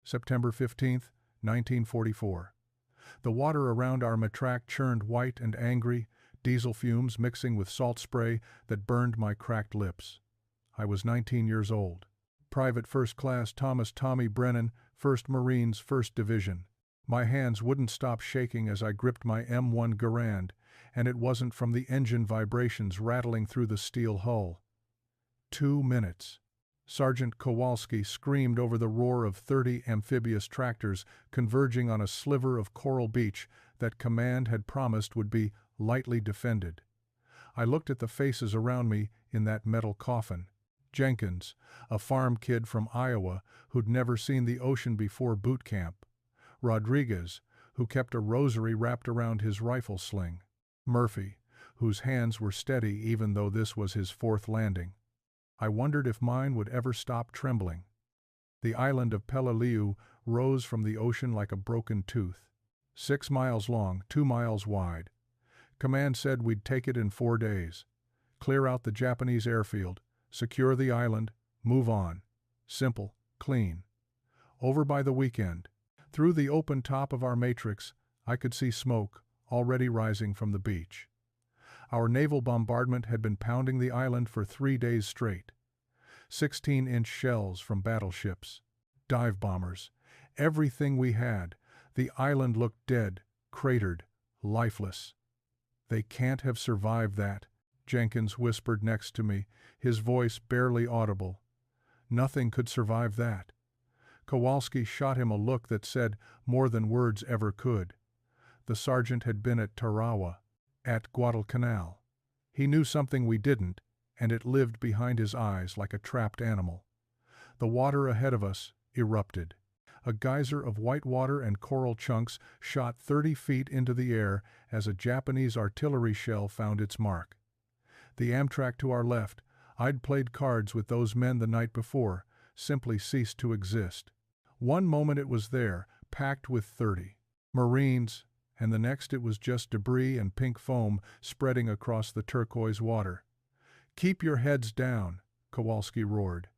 September 15th, 1944. The water around our matraque churned white and angry, diesel fumes mixing with salt spray that burned my cracked lips. I was 19 years old. Private First Class Thomas Tommy Brennan, 1st Marines, 1st Division. My hands wouldn't stop shaking as I gripped my M1 Garand, and it wasn't from the engine vibrations rattling through the steel hull. 2 minutes. Sergeant Kowalski screamed over the roar of 30 amphibious tractors converging on a sliver of coral beach that command had promised would be lightly defended. I looked at the faces around me in that metal coffin. Jenkins, a farm kid from Iowa who'd never seen the ocean before boot camp. Rodriguez, who kept a rosary wrapped around his rifle sling. Murphy, whose hands were steady even though this was his 4th landing. I wondered if mine would ever stop trembling. The island of Peleliu rose from the ocean like a broken tooth. 6 miles long, 2 miles wide. Command said we'd take it in 4 days. Clear out the Japanese airfield, secure the island, move on. Simple, clean. Over by the weekend. Through the open top of our matrix, I could see smoke already rising from the beach. Our naval bombardment had been pounding the island for 3 days straight. 16-inch shells from battleships, dive bombers, everything we had. The island looked dead, cratered, lifeless. They can't have survived that, Jenkins whispered next to me, his voice barely audible. Nothing could survive that. Kowalski shot him a look that said more than words ever could. The sergeant had been at Tarawa, at Guadalcanal. He knew something we didn't, and it lived behind his eyes like a trapped animal. The water ahead of us erupted. A geyser of white water and coral chunks shot 30 feet into the air as a Japanese artillery shell found its mark. The Amtrak to our left, I'd played cards with those men the night before, simply ceased to exist. One moment it was there, packed with 30 Marines, and the next it was just debris and pink foam spreading across the turquoise water. "Keep your heads down," Kowalski roared.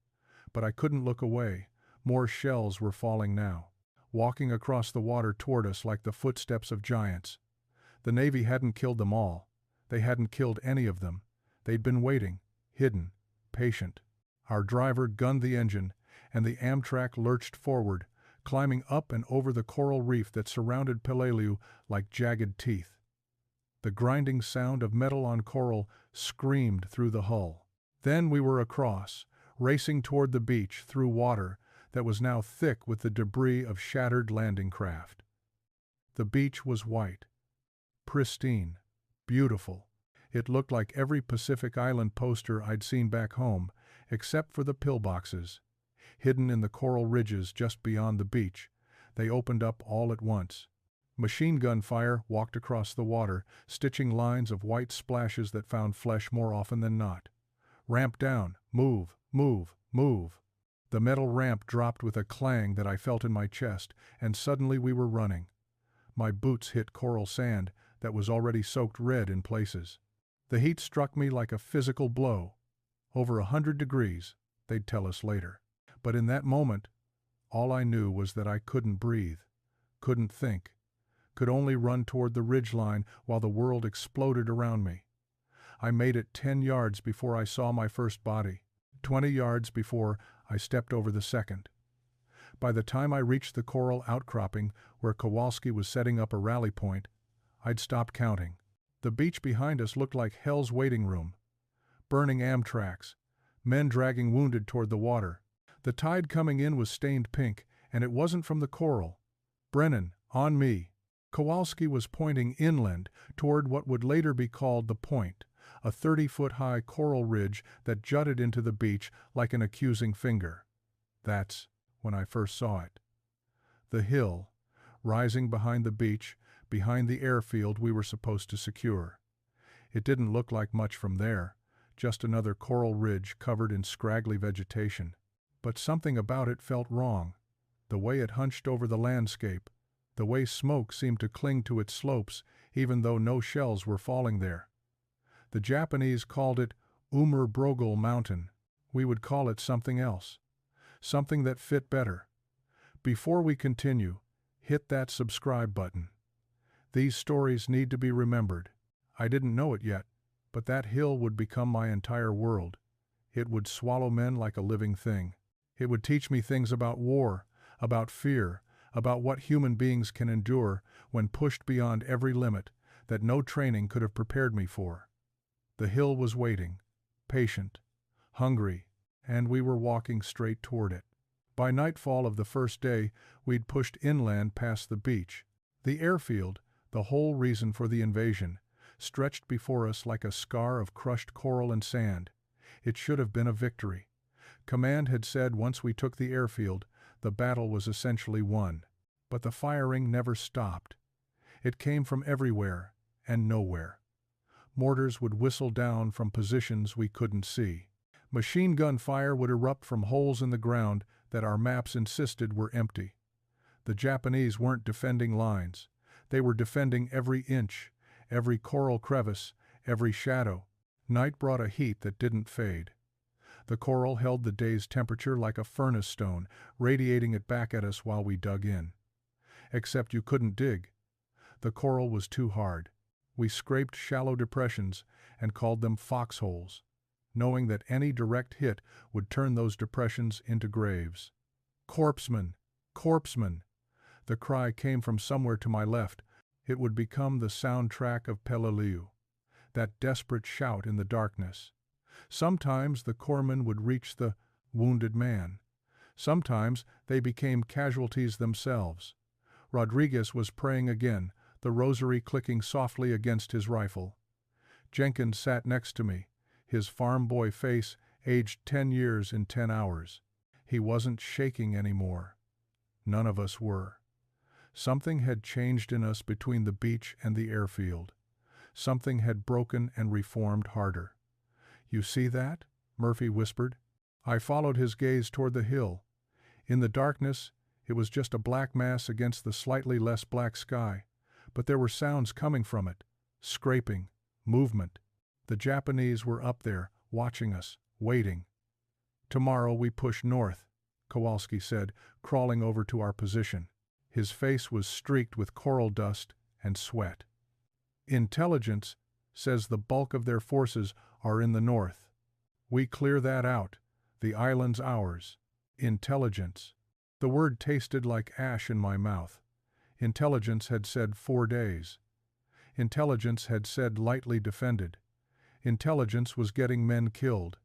But I couldn't look away. More shells were falling now, walking across the water toward us like the footsteps of giants. The Navy hadn't killed them all. They hadn't killed any of them. They'd been waiting, hidden, patient. Our driver gunned the engine, and the Amtrak lurched forward, climbing up and over the coral reef that surrounded Peleliu like jagged teeth. The grinding sound of metal on coral screamed through the hull. Then we were across, racing toward the beach through water that was now thick with the debris of shattered landing craft. The beach was white, pristine, beautiful. It looked like every Pacific Island poster I'd seen back home, except for the pillboxes. Hidden in the coral ridges just beyond the beach, they opened up all at once. Machine gun fire walked across the water, stitching lines of white splashes that found flesh more often than not. "Ramp down, move, move, move." The metal ramp dropped with a clang that I felt in my chest, and suddenly we were running. My boots hit coral sand that was already soaked red in places. The heat struck me like a physical blow. Over 100 degrees, they'd tell us later. But in that moment, all I knew was that I couldn't breathe, couldn't think, could only run toward the ridgeline while the world exploded around me. I made it 10 yards before I saw my first body, 20 yards before I stepped over the second. By the time I reached the coral outcropping where Kowalski was setting up a rally point, I'd stopped counting. The beach behind us looked like hell's waiting room. Burning Amtraks, men dragging wounded toward the water. The tide coming in was stained pink, and it wasn't from the coral. "Brennan, on me." Kowalski was pointing inland toward what would later be called the Point, a 30-foot-high coral ridge that jutted into the beach like an accusing finger. That's when I first saw it. The hill, rising behind the beach, behind the airfield we were supposed to secure. It didn't look like much from there, just another coral ridge covered in scraggly vegetation. But something about it felt wrong. The way it hunched over the landscape, the way smoke seemed to cling to its slopes even though no shells were falling there. The Japanese called it Brogel Mountain. We would call it something else, something that fit better. Before we continue, hit that subscribe button. These stories need to be remembered. I didn't know it yet, but that hill would become my entire world. It would swallow men like a living thing. It would teach me things about war, about fear, about what human beings can endure when pushed beyond every limit that no training could have prepared me for. The hill was waiting, patient, hungry, and we were walking straight toward it. By nightfall of the first day, we'd pushed inland past the beach. The airfield, the whole reason for the invasion, stretched before us like a scar of crushed coral and sand. It should have been a victory. Command had said once we took the airfield, the battle was essentially won. But the firing never stopped. It came from everywhere and nowhere. Mortars would whistle down from positions we couldn't see. Machine gun fire would erupt from holes in the ground that our maps insisted were empty. The Japanese weren't defending lines. They were defending every inch, every coral crevice, every shadow. Night brought a heat that didn't fade. The coral held the day's temperature like a furnace stone, radiating it back at us while we dug in. Except you couldn't dig. The coral was too hard. We scraped shallow depressions and called them foxholes, knowing that any direct hit would turn those depressions into graves. Corpsemen! Corpsemen! The cry came from somewhere to my left. It would become the soundtrack of Peleliu, that desperate shout in the darkness. Sometimes the corpsmen would reach the wounded man. Sometimes they became casualties themselves. Rodriguez was praying again, the rosary clicking softly against his rifle. Jenkins sat next to me, his farm boy face aged 10 years in 10 hours. He wasn't shaking anymore. None of us were. Something had changed in us between the beach and the airfield. Something had broken and reformed harder. "You see that?" Murphy whispered. I followed his gaze toward the hill. In the darkness, it was just a black mass against the slightly less black sky, but there were sounds coming from it. Scraping, movement. The Japanese were up there, watching us, waiting. "Tomorrow we push north," Kowalski said, crawling over to our position. His face was streaked with coral dust and sweat. "Intelligence says the bulk of their forces are in the north. We clear that out. The island's ours. Intelligence." The word tasted like ash in my mouth. Intelligence had said 4 days. Intelligence had said lightly defended. Intelligence was getting men killed.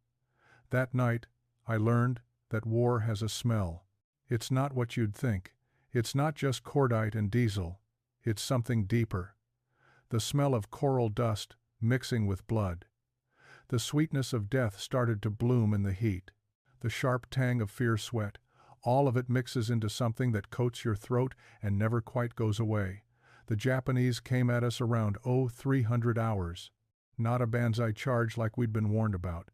That night, I learned that war has a smell. It's not what you'd think. It's not just cordite and diesel. It's something deeper. The smell of coral dust mixing with blood. The sweetness of death started to bloom in the heat. The sharp tang of fierce sweat. All of it mixes into something that coats your throat and never quite goes away. The Japanese came at us around 0300 hours. Not a banzai charge like we'd been warned about.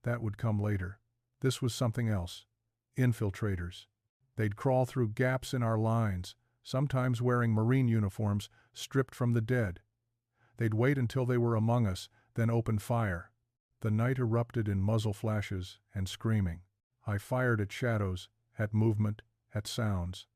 That would come later. This was something else. Infiltrators. They'd crawl through gaps in our lines, sometimes wearing Marine uniforms stripped from the dead. They'd wait until they were among us, then open fire. The night erupted in muzzle flashes and screaming. I fired at shadows, at movement, at sounds.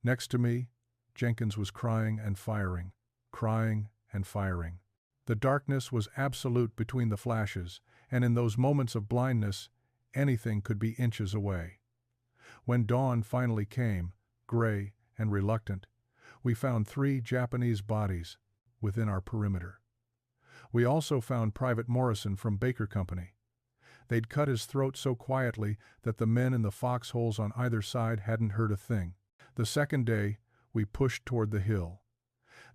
Next to me, Jenkins was crying and firing, crying and firing. The darkness was absolute between the flashes, and in those moments of blindness, anything could be inches away. When dawn finally came, gray and reluctant, we found 3 Japanese bodies within our perimeter. We also found Private Morrison from Baker Company. They'd cut his throat so quietly that the men in the foxholes on either side hadn't heard a thing. The second day, we pushed toward the hill.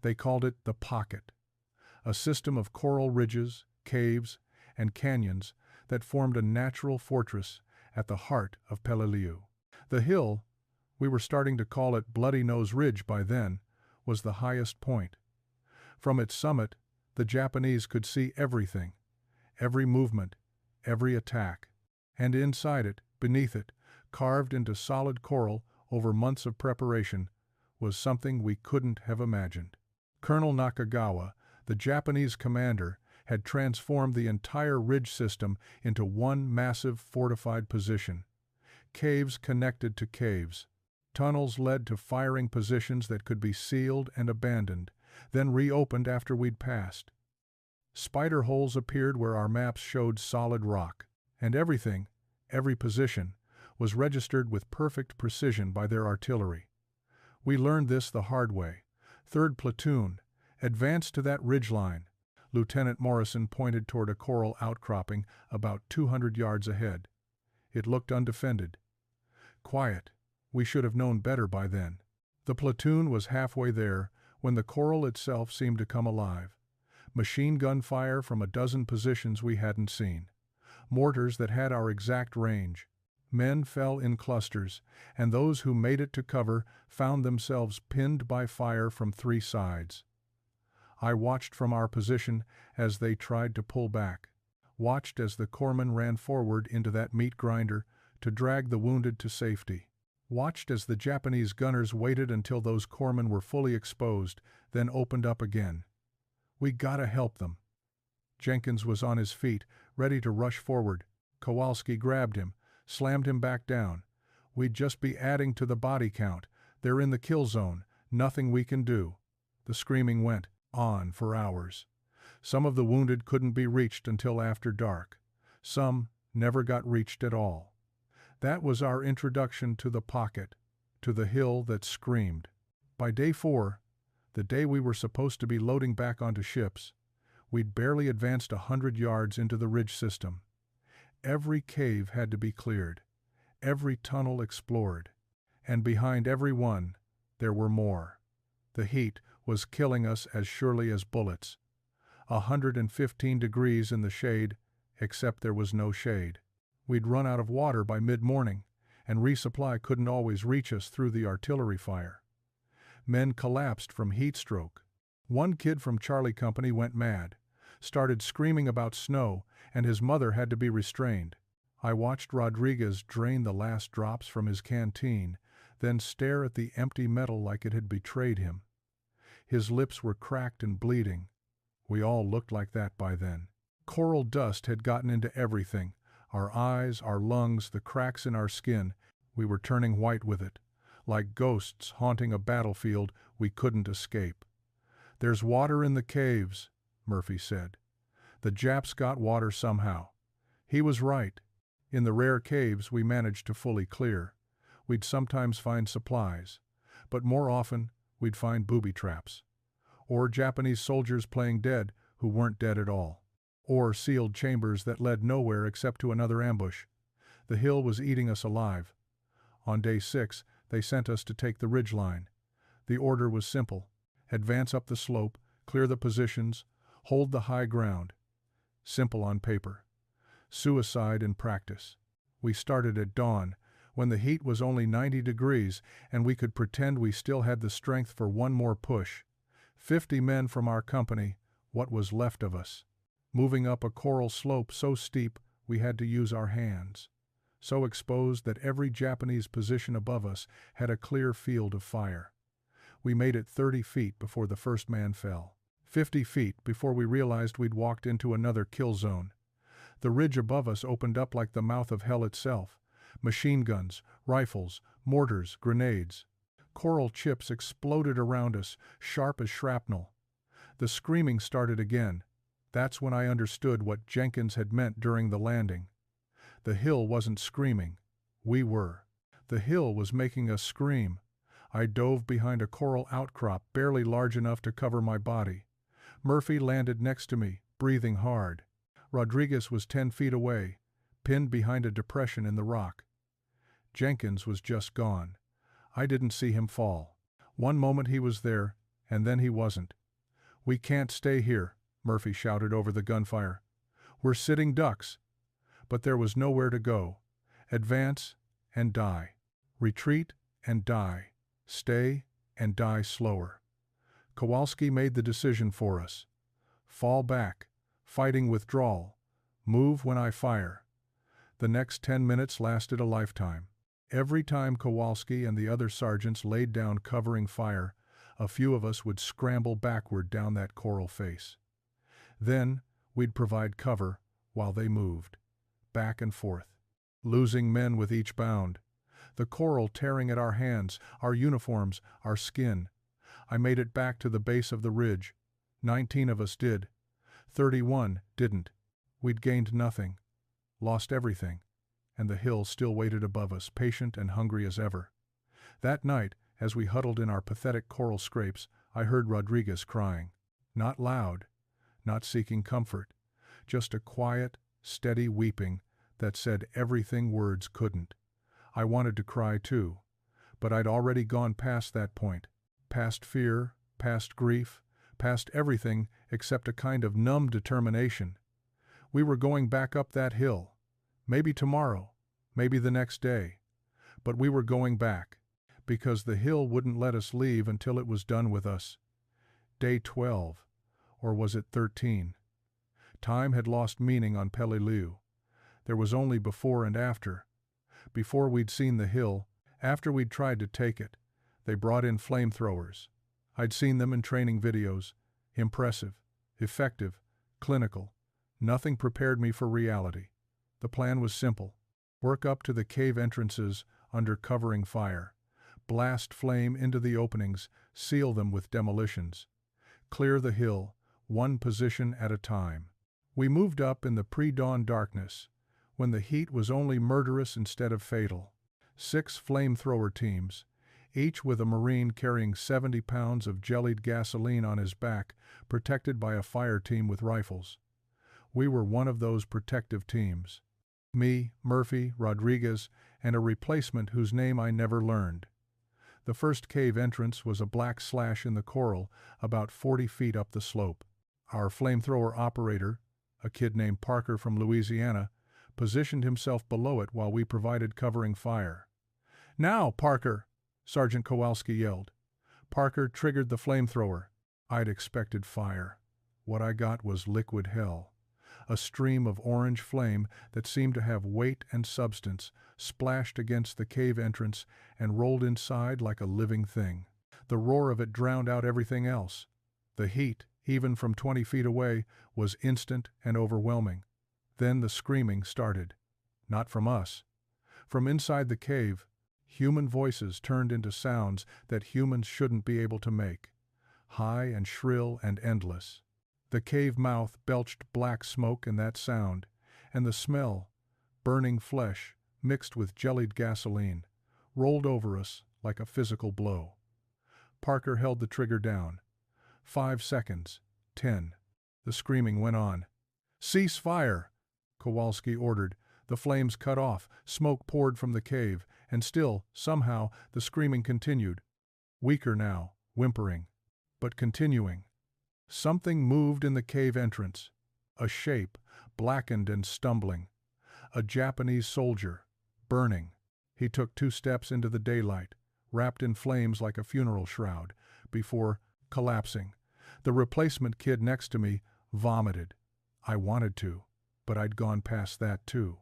They called it the Pocket, a system of coral ridges, caves, and canyons that formed a natural fortress at the heart of Peleliu. The hill, we were starting to call it Bloody Nose Ridge by then, was the highest point. From its summit, the Japanese could see everything, every movement, every attack. And inside it, beneath it, carved into solid coral over months of preparation, was something we couldn't have imagined. Colonel Nakagawa, the Japanese commander, had transformed the entire ridge system into one massive fortified position. Caves connected to caves, Tunnels led to firing positions that could be sealed and abandoned, then reopened after we'd passed. Spider holes appeared where our maps showed solid rock, and everything, every position, was registered with perfect precision by their artillery. We learned this the hard way. 3rd Platoon, advance to that ridgeline. Lieutenant Morrison pointed toward a coral outcropping about 200 yards ahead. It looked undefended. Quiet. We should have known better by then. The platoon was halfway there when the coral itself seemed to come alive. Machine gun fire from a dozen positions we hadn't seen. Mortars that had our exact range. Men fell in clusters, and those who made it to cover found themselves pinned by fire from 3 sides. I watched from our position as they tried to pull back, watched as the corpsmen ran forward into that meat grinder to drag the wounded to safety, watched as the Japanese gunners waited until those corpsmen were fully exposed, then opened up again. We gotta help them. Jenkins was on his feet, ready to rush forward. Kowalski grabbed him, slammed him back down. We'd just be adding to the body count. They're in the kill zone. Nothing we can do. The screaming went on for hours. Some of the wounded couldn't be reached until after dark. Some never got reached at all. That was our introduction to the pocket, to the hill that screamed. By day 4, the day we were supposed to be loading back onto ships, we'd barely advanced 100 yards into the ridge system. Every cave had to be cleared, every tunnel explored, and behind every one there were more. The heat was killing us as surely as bullets. 115 degrees in the shade, except there was no shade. We'd run out of water by mid-morning, and resupply couldn't always reach us through the artillery fire. Men collapsed from heat stroke. One kid from Charlie Company went mad, started screaming about snow, and his mother had to be restrained. I watched Rodriguez drain the last drops from his canteen, then stare at the empty metal like it had betrayed him. His lips were cracked and bleeding. We all looked like that by then. Coral dust had gotten into everything. Our eyes, our lungs, the cracks in our skin. We were turning white with it. Like ghosts haunting a battlefield we couldn't escape. "There's water in the caves," Murphy said. "The Japs got water somehow." He was right. In the rare caves we managed to fully clear. We'd sometimes find supplies, but more often we'd find booby traps. Or Japanese soldiers playing dead who weren't dead at all. Or sealed chambers that led nowhere except to another ambush. The hill was eating us alive. On day 6, they sent us to take the ridgeline. The order was simple. Advance up the slope, clear the positions, hold the high ground. Simple on paper. Suicide in practice. We started at dawn, when the heat was only 90 degrees and we could pretend we still had the strength for one more push. 50 men from our company, what was left of us. Moving up a coral slope so steep we had to use our hands. So exposed that every Japanese position above us had a clear field of fire. We made it 30 feet before the first man fell. 50 feet before we realized we'd walked into another kill zone. The ridge above us opened up like the mouth of hell itself. Machine guns, rifles, mortars, grenades. Coral chips exploded around us, sharp as shrapnel. The screaming started again. That's when I understood what Jenkins had meant during the landing. The hill wasn't screaming. We were. The hill was making us scream. I dove behind a coral outcrop barely large enough to cover my body. Murphy landed next to me, breathing hard. Rodriguez was 10 feet away, pinned behind a depression in the rock. Jenkins was just gone. I didn't see him fall. One moment he was there, and then he wasn't. "We can't stay here," Murphy shouted over the gunfire. "We're sitting ducks." But there was nowhere to go. Advance and die. Retreat and die. Stay and die slower. Kowalski made the decision for us. Fall back. Fighting withdrawal. Move when I fire. The next 10 minutes lasted a lifetime. Every time Kowalski and the other sergeants laid down covering fire, a few of us would scramble backward down that coral face. Then we'd provide cover while they moved, back and forth, losing men with each bound. the coral tearing at our hands, our uniforms, our skin. I made it back to the base of the ridge. 19 of us did. 31 didn't. We'd gained nothing, lost everything, and the hill still waited above us, patient and hungry as ever. That night, as we huddled in our pathetic coral scrapes, I heard Rodriguez crying. Not loud, not seeking comfort, just a quiet, steady weeping that said everything words couldn't. I wanted to cry too, but I'd already gone past that point, past fear, past grief, past everything except a kind of numb determination. We were going back up that hill, maybe tomorrow, maybe the next day, but we were going back, because the hill wouldn't let us leave until it was done with us. Day 12, or was it 13? Time had lost meaning on Peleliu. There was only before and after. Before we'd seen the hill, after we'd tried to take it, they brought in flamethrowers. I'd seen them in training videos. Impressive, effective, clinical. Nothing prepared me for reality. The plan was simple. Work up to the cave entrances under covering fire. Blast flame into the openings, seal them with demolitions. Clear the hill, one position at a time. We moved up in the pre-dawn darkness, when the heat was only murderous instead of fatal. 6 flamethrower teams, each with a Marine carrying 70 pounds of jellied gasoline on his back, protected by a fire team with rifles. We were one of those protective teams. Me, Murphy, Rodriguez, and a replacement whose name I never learned. The first cave entrance was a black slash in the coral about 40 feet up the slope. Our flamethrower operator, a kid named Parker from Louisiana, positioned himself below it while we provided covering fire. "Now, Parker!" Sergeant Kowalski yelled. Parker triggered the flamethrower. I'd expected fire. What I got was liquid hell. A stream of orange flame that seemed to have weight and substance splashed against the cave entrance and rolled inside like a living thing. The roar of it drowned out everything else. The heat, even from 20 feet away, was instant and overwhelming. Then the screaming started. Not from us. From inside the cave, human voices turned into sounds that humans shouldn't be able to make. High and shrill and endless. The cave mouth belched black smoke in that sound, and the smell, burning flesh mixed with jellied gasoline, rolled over us like a physical blow. Parker held the trigger down. 5 seconds. 10. The screaming went on. "Cease fire!" Kowalski ordered. The flames cut off, smoke poured from the cave, and still, somehow, the screaming continued. Weaker now, whimpering, but continuing. Something moved in the cave entrance. A shape, blackened and stumbling. A Japanese soldier, burning. He took 2 steps into the daylight, wrapped in flames like a funeral shroud, before collapsing. The replacement kid next to me vomited. I wanted to, but I'd gone past that too.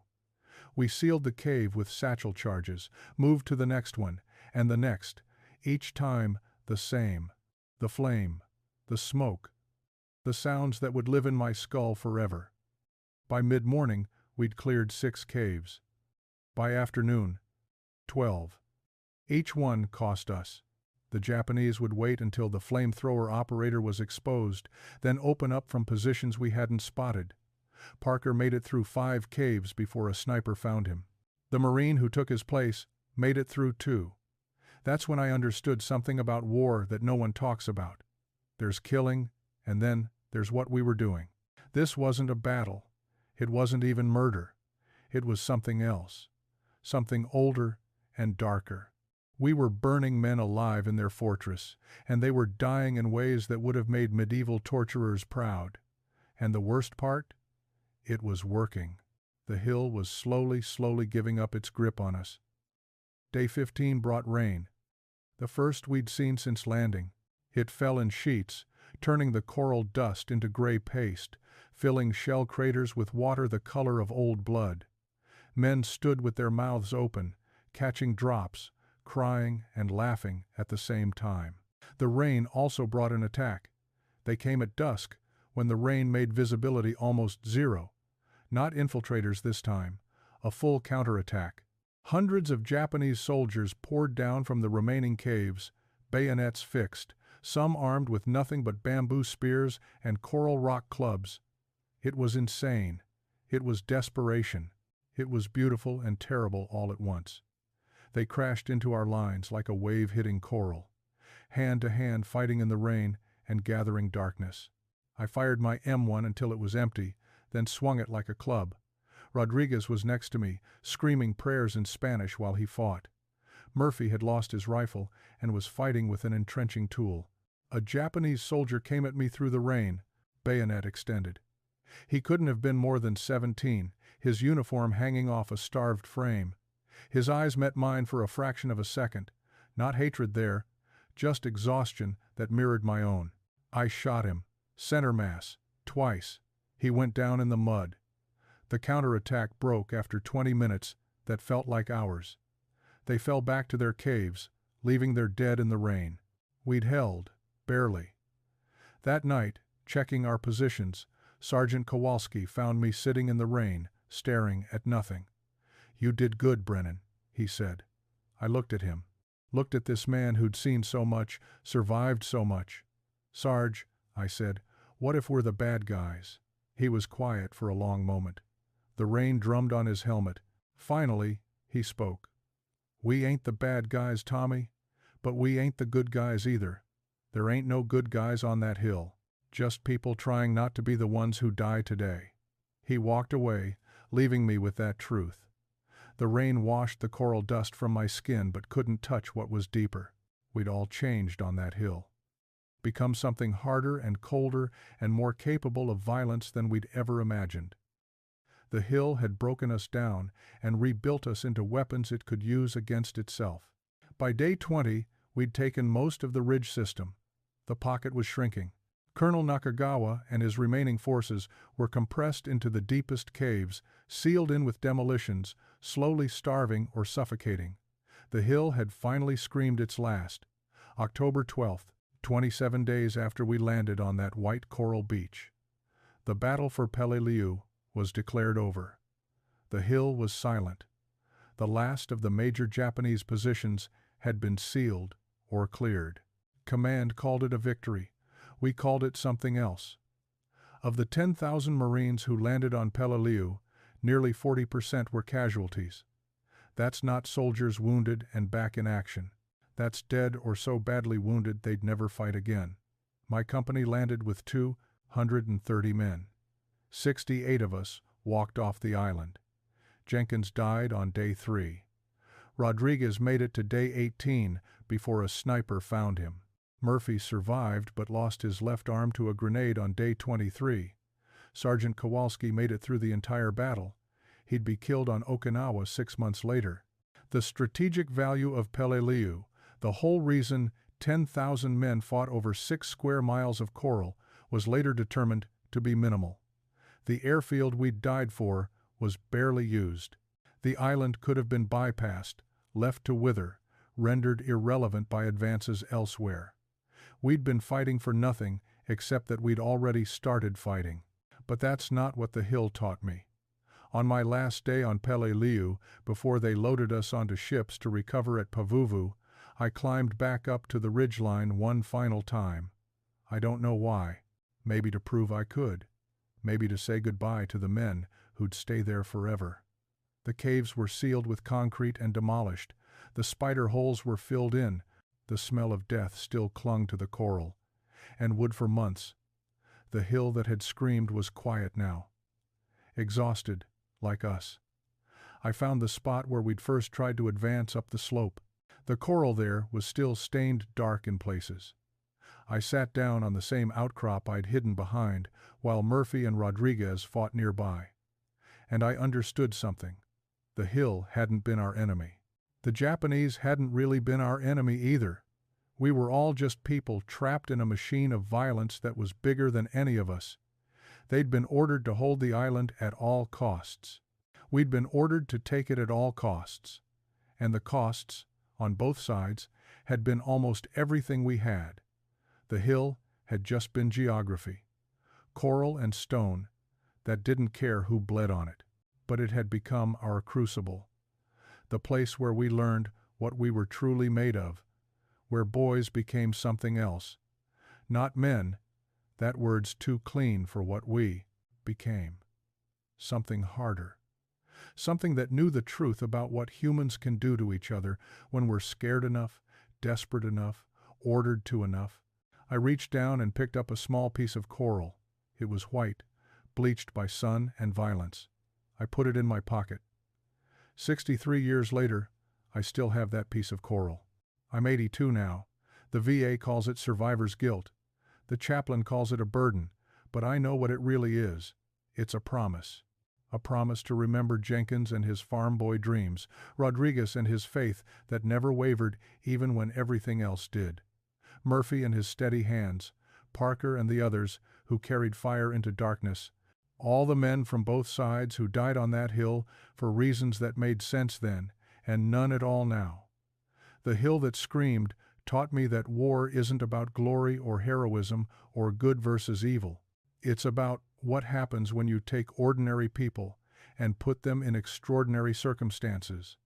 We sealed the cave with satchel charges, moved to the next one, and the next, each time the same. The flame, the smoke, the sounds that would live in my skull forever. By mid-morning, we'd cleared 6 caves. By afternoon, 12. Each one cost us. The Japanese would wait until the flamethrower operator was exposed, then open up from positions we hadn't spotted. Parker made it through 5 caves before a sniper found him. The Marine who took his place made it through too. That's when I understood something about war that no one talks about. There's killing, and then there's what we were doing. This wasn't a battle. It wasn't even murder. It was something else. Something older and darker. We were burning men alive in their fortress, and they were dying in ways that would have made medieval torturers proud. And the worst part? It was working. The hill was slowly giving up its grip on us. Day 15 brought rain. The first we'd seen since landing. It fell in sheets, turning the coral dust into gray paste, filling shell craters with water the color of old blood. Men stood with their mouths open, catching drops, crying and laughing at the same time. The rain also brought an attack. They came at dusk, when the rain made visibility almost zero. Not infiltrators this time, a full counterattack. Hundreds of Japanese soldiers poured down from the remaining caves, bayonets fixed, some armed with nothing but bamboo spears and coral rock clubs. It was insane. It was desperation. It was beautiful and terrible all at once. They crashed into our lines like a wave hitting coral, hand to hand fighting in the rain and gathering darkness. I fired my M1 until it was empty, then swung it like a club. Rodriguez was next to me, screaming prayers in Spanish while he fought. Murphy had lost his rifle and was fighting with an entrenching tool. A Japanese soldier came at me through the rain, bayonet extended. He couldn't have been more than 17, his uniform hanging off a starved frame. His eyes met mine for a fraction of a second. Not hatred there, just exhaustion that mirrored my own. I shot him, center mass, twice. He went down in the mud. The counterattack broke after 20 minutes that felt like hours. They fell back to their caves, leaving their dead in the rain. We'd held, barely. That night, checking our positions, Sergeant Kowalski found me sitting in the rain, staring at nothing. "You did good, Brennan," he said. I looked at him. Looked at this man who'd seen so much, survived so much. "Sarge," I said, "what if we're the bad guys?" He was quiet for a long moment. The rain drummed on his helmet. Finally, he spoke. "We ain't the bad guys, Tommy, but we ain't the good guys either. There ain't no good guys on that hill. Just people trying not to be the ones who die today." He walked away, leaving me with that truth. The rain washed the coral dust from my skin but couldn't touch what was deeper. We'd all changed on that hill. Become something harder and colder and more capable of violence than we'd ever imagined. The hill had broken us down and rebuilt us into weapons it could use against itself. By day 20, we'd taken most of the ridge system. The pocket was shrinking. Colonel Nakagawa and his remaining forces were compressed into the deepest caves, sealed in with demolitions, slowly starving or suffocating. The hill had finally screamed its last. October 12th, 27 days after we landed on that white coral beach. The battle for Peleliu was declared over. The hill was silent. The last of the major Japanese positions had been sealed or cleared. Command called it a victory. We called it something else. Of the 10,000 Marines who landed on Peleliu, nearly 40% were casualties. That's not soldiers wounded and back in action. That's dead or so badly wounded they'd never fight again. My company landed with 230 men. 68 of us walked off the island. Jenkins died on day 3. Rodriguez made it to day 18 before a sniper found him. Murphy survived but lost his left arm to a grenade on day 23. Sergeant Kowalski made it through the entire battle. He'd be killed on Okinawa 6 months later. The strategic value of Peleliu, the whole reason 10,000 men fought over 6 square miles of coral, was later determined to be minimal. The airfield we'd died for was barely used. The island could have been bypassed, left to wither, rendered irrelevant by advances elsewhere. We'd been fighting for nothing except that we'd already started fighting. But that's not what the hill taught me. On my last day on Peleliu, before they loaded us onto ships to recover at Pavuvu, I climbed back up to the ridgeline one final time. I don't know why. Maybe to prove I could. Maybe to say goodbye to the men who'd stay there forever. The caves were sealed with concrete and demolished. The spider holes were filled in. The smell of death still clung to the coral, and would for months. The hill that had screamed was quiet now. Exhausted, like us. I found the spot where we'd first tried to advance up the slope. The coral there was still stained dark in places. I sat down on the same outcrop I'd hidden behind, while Murphy and Rodriguez fought nearby. And I understood something. The hill hadn't been our enemy. The Japanese hadn't really been our enemy either. We were all just people trapped in a machine of violence that was bigger than any of us. They'd been ordered to hold the island at all costs. We'd been ordered to take it at all costs. And the costs, on both sides, had been almost everything we had. The hill had just been geography. Coral and stone that didn't care who bled on it. But it had become our crucible. the place where we learned what we were truly made of, where boys became something else. Not men, that word's too clean for what we became. Something harder. Something that knew the truth about what humans can do to each other when we're scared enough, desperate enough, ordered to enough. I reached down and picked up a small piece of coral. It was white, bleached by sun and violence. I put it in my pocket. 63 years later, I still have that piece of coral. I'm 82 now. The VA calls it survivor's guilt. The chaplain calls it a burden, but I know what it really is. It's a promise. A promise to remember Jenkins and his farm boy dreams, Rodriguez and his faith that never wavered even when everything else did, Murphy and his steady hands, Parker and the others who carried fire into darkness, all the men from both sides who died on that hill for reasons that made sense then, and none at all now. The hill that screamed taught me that war isn't about glory or heroism or good versus evil. It's about what happens when you take ordinary people and put them in extraordinary circumstances.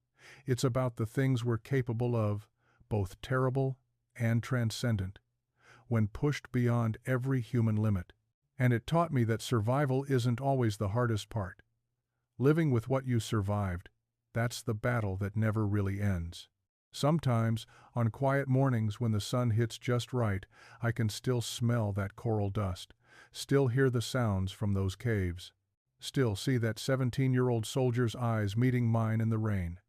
It's about the things we're capable of, both terrible and transcendent, when pushed beyond every human limit. And it taught me that survival isn't always the hardest part. Living with what you survived, that's the battle that never really ends. Sometimes, on quiet mornings when the sun hits just right, I can still smell that coral dust, still hear the sounds from those caves, still see that 17-year-old soldier's eyes meeting mine in the rain.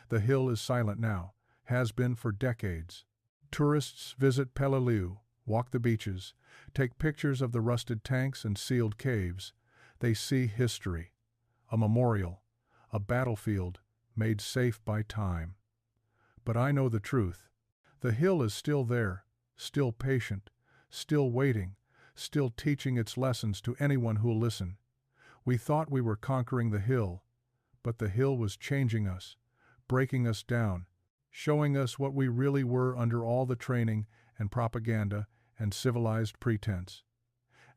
The hill is silent now, has been for decades. Tourists visit Peleliu, walk the beaches, take pictures of the rusted tanks and sealed caves. They see history, a memorial, a battlefield made safe by time. But I know the truth. The hill is still there, still patient, still waiting, still teaching its lessons to anyone who'll listen. We thought we were conquering the hill, but the hill was changing us, breaking us down, showing us what we really were under all the training and propaganda and civilized pretense.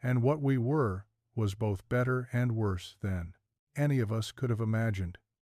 And what we were was both better and worse than any of us could have imagined.